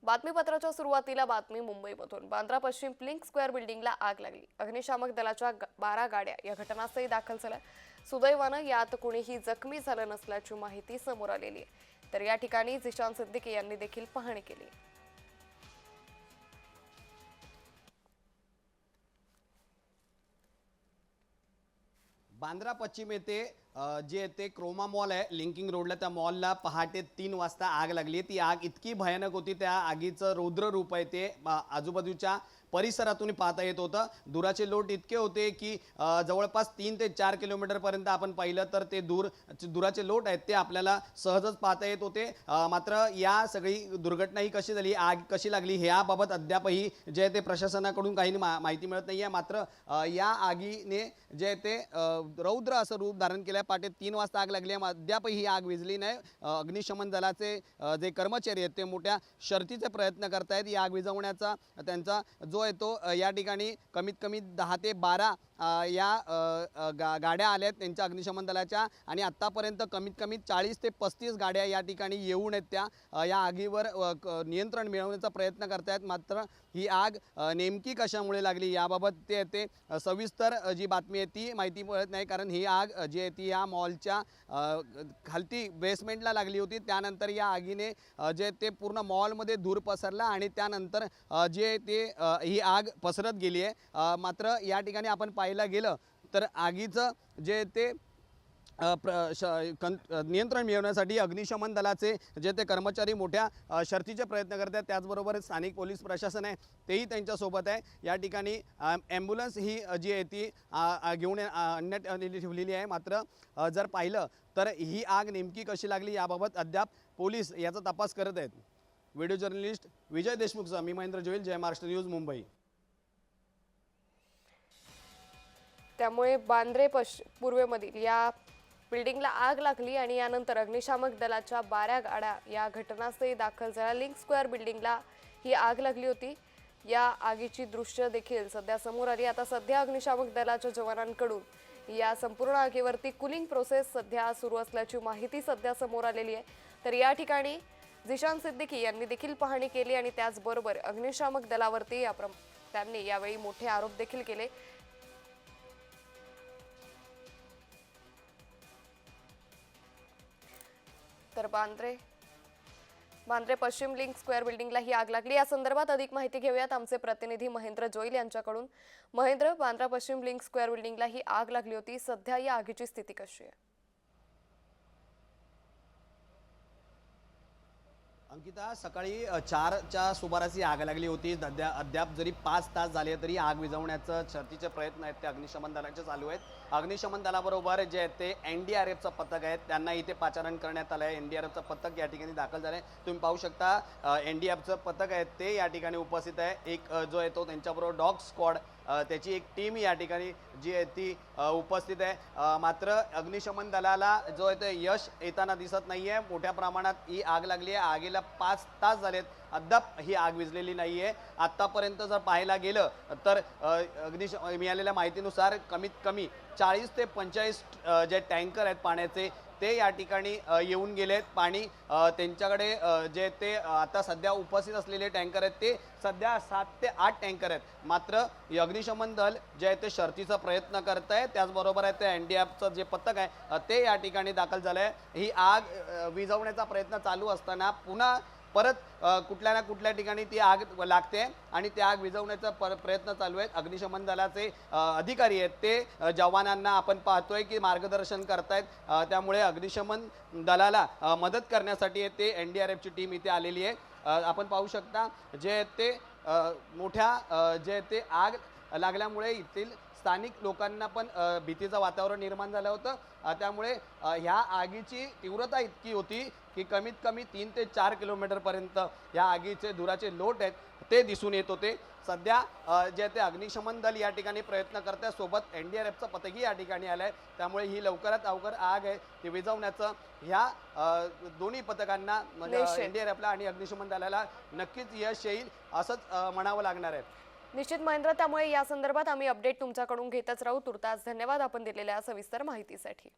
बातमीपत्राच्या सुरुवातीला बातमी मुंबईमधून बांद्रा पश्चिम लिंक स्क्वेअर बिल्डिंगला आग लागली। अग्निशामक दलाच्या 12 गाड्या या घटनास्थळी दाखल झाल्या। सुदैवानं यात कुणीही जखमी झालं नसल्याची माहिती समोर आलेली आहे। तर या ठिकाणी झिशान सिद्दीकी यांनी देखील पाहणी केली। बांद्रा पश्चिम येथे जे ते क्रोमा मॉल आहे लिंकिंग रोडला, त्या मॉलला पहाटे 3 वाजता आग लागली। ती आग इतकी भयानक होती, त्या आगीचं रौद्र रूप आहे ते आजूबाजूच्या परिसरातून पाहता येत होतं। धुराचे लोट इतके होते की जवळपास 3 ते 4 किलोमीटर पर्यंत आपण पाहिलं तर ते धुराचे लोट आहेत ते आपल्याला सहजच पाहता येत होते। मात्र या सगळी दुर्घटना ही कशी झाली, आग कशी लागली ह्याबाबत अद्यापही जे ते प्रशासनाकडून काही माहिती मिळत नाहीये। मात्र या आगीने जे ते रौद्र असं रूप धारण केलं। पहाटे 3 वाजता आग लागली, अद्यापही ही आग विझली नाही। अग्निशमन दलाचे जे कर्मचारी आहेत ते मोठ्या शर्थीचे प्रयत्न करतायत ही आग विझवण्याचा। त्यांचा जो आहे तो या ठिकाणी कमीत कमी 10 ते 12 गाड्या आल्यात त्यांच्या अग्निशमन दलाच्या, आणि आत्तापर्यंत कमीत कमी 40 ते 35 गाड्या या ठिकाणी येऊन आहेत त्या या आगीवर नियंत्रण मिळवण्याचा प्रयत्न करतायत। मात्र ही आग नेमकी कशामुळे लागली याबाबत ते सविस्तर जी बातमी आहे ती माहिती मिळत नाही, कारण ही आग जी आहे ती या मॉलच्या खालती बेसमेंटला लागली होती। त्यानंतर या आगीने जे ते पूर्ण मॉलमध्ये धूर पसरला आणि त्यानंतर जे ते ही आग पसरत गेली आहे। मात्र या ठिकाणी आपण पाहायला गेलं तर आगीचं जे ते नियंत्रण मिळवण्यासाठी अग्निशमन दलाचे जे ते कर्मचारी मोठ्या शर्थीचे प्रयत्न करतात। त्याचबरोबर स्थानिक पोलीस प्रशासन आहे तेही त्यांच्यासोबत आहे। या ठिकाणी ॲम्ब्युलन्स ही जी आहे ती घेऊन आणण्यात ठेवलेली आहे। मात्र जर पाहिलं तर ही आग नेमकी कशी लागली याबाबत अद्याप पोलीस याचा तपास करत आहेत। व्हिडिओ जर्नलिस्ट विजय देशमुखसह मी महेंद्र जोईल, जय महाराष्ट्र न्यूज, मुंबई। त्यामुळे बांद्रे पूर्वेमधील या बिल्डिंगला आग लागली आणि यानंतर अग्निशामक दलाच्या 12 गाड्या या घटनास्थळी दाखल झाल्या। लिंक स्क्वेअर बिल्डिंगला ही आग लागली होती। या आगीची दृश्य देखील सध्या समोर आली। आता सध्या अग्निशामक दलाच्या जवानांकडून या संपूर्ण आगीवरती कूलिंग प्रोसेस सध्या सुरू असल्याची माहिती सध्या समोर आलेली आहे। तर या ठिकाणी झिशान सिद्दीकी यांनी देखील पाहणी केली आणि त्याचबरोबर अग्निशामक दलावरती त्यांनी यावेळी मोठे आरोप देखील केले। तर बांद्रे पश्चिम लिंक स्क्वेअर बिल्डिंगला ही आग लागली। या संदर्भात अधिक माहिती घेऊयात आमचे प्रतिनिधी महेंद्र जोईल यांच्याकडून। महेंद्र, बांद्रा पश्चिम लिंक स्क्वेअर बिल्डिंगला ही आग लागली होती, सध्या या आगीची स्थिती कशी आहे? अंकिता, सकाळी 4च्या सुमारास आग लागली होती। अद्याप जरी 5 तास झाले तरी आग विझवण्याचं शर्थीचे प्रयत्न आहेत ते अग्निशमन दलाचे चालू आहेत। अग्निशमन दलाबरोबर जे आहे ते NDRFचं पथक आहे त्यांना इथे पाचारण करण्यात आलं आहे। NDRFचं पथक या ठिकाणी दाखल झालं आहे। तुम्ही पाहू शकता NDRFचं पथक आहे ते या ठिकाणी उपस्थित आहे। एक जो आहे तो त्यांच्याबरोबर डॉग स्क्वॉड त्याची एक टीम या ठिकाणी जी आहे ती उपस्थित आहे। मात्र अग्निशमन दलाला जो आहे ते यश येताना दिसत नाही आहे। मोठ्या प्रमाणात ही आग लागली आहे। आगीला 5 तास झालेत, अद्याप ही आग विझलेली नाही आहे। आत्तापर्यंत जर पाहायला गेलं तर मिळालेल्या माहितीनुसार कमीत कमी 40 ते 45 जे टँकर आहेत पाण्याचे ते या ठिकाणी येऊन गेलेत। पाणी त्यांच्याकडे जे ते आता सध्या उपस्थित असलेले टँकर आहेत ते सध्या 7 ते 8 टँकर आहेत। मात्र अग्निशमन दल जे आहे ते शर्थीचा प्रयत्न करत आहे। त्याचबरोबर आहे ते NDRFचं जे पथक आहे ते या ठिकाणी दाखल झालं आहे। ही आग विझवण्याचा प्रयत्न चालू असताना पुन्हा परत कुठल्या ना कुठल्या ठिकाणी ती आग लागते आणि त्या आग विझवण्याचा प्रयत्न चालू आहे। अग्निशमन दलाचे अधिकारी आहेत ते जवानांना आपण पाहतोय की मार्गदर्शन करतायत। त्यामुळे अग्निशमन दलाला मदत करण्यासाठी ते NDRFची टीम इथे आलेली आहे। आपण पाहू शकता जे ते मोठ्या जे ते आग लागल्यामुळे येथील स्थानिक लोकांना पण भीतीचं वातावरण निर्माण झालं होतं। त्यामुळे ह्या आगीची तीव्रता इतकी होती की कमीत कमी 3 ते 4 किलोमीटरपर्यंत या आगीचे धुराचे लोट आहेत ते दिसून येत होते। सध्या जे ते अग्निशमन दल या ठिकाणी प्रयत्न करतात, सोबत NDRFचं पथकही या ठिकाणी आलं आहे। त्यामुळे ही लवकरात लवकर आग आहे ती विझवण्याचं ह्या दोन्ही पथकांना म्हणजे NDRFला आणि अग्निशमन दलाला नक्कीच यश येईल असंच म्हणावं लागणार आहे। निश्चित महेंद्र, त्यामुळे या संदर्भात आम्ही अपडेट तुमच्याकडून घेतच राहू। तुर्तास धन्यवाद आपण दिलेल्या सविस्तर माहितीसाठी।